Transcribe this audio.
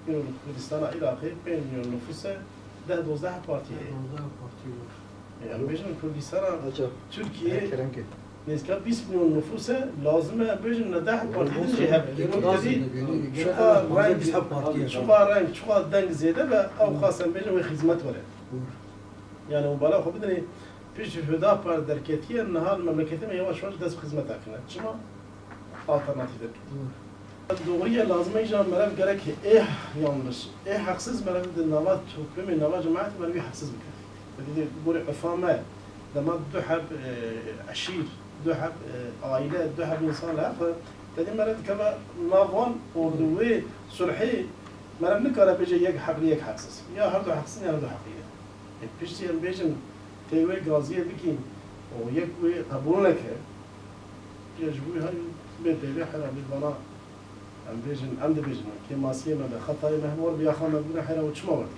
milyon Kürdistan'a Irak'ı 5 milyon nüfusa 10-12 partiye. Yani bejim Kürdistan'a Türkiye nizka 20 milyon nüfusa lazım bejim ne 10 partiye cihab. Çuğa renk, çuğa denk ziyade ve av khasen bejim ve hizmet var. Yani o bala xo بدنی پیش هدا پر درکتیه نهار مملکتی یواش یواش دست خدمت کنه چما alternatife doğruya lazım icra merhab gerek yanlış haksız merhab de nava toplum nava cemaat merhab haksız bir dedi böyle afama dama duhab aşir duhab aile duhab insanlar dedi merhab kama navan orduwe sulhi merhab ne kara beje yek hakli yek haksız ya hadu haksız ya hadu hakiye piştiyen bejin tewe gaziye bikin o yek ve kabul neke يجبوي هاي بيت بيحنا بالبناء أم بيجن عند بيجن كي ماسية ما بخطاي مهمور بياخذ مبنى حنا وتشمورك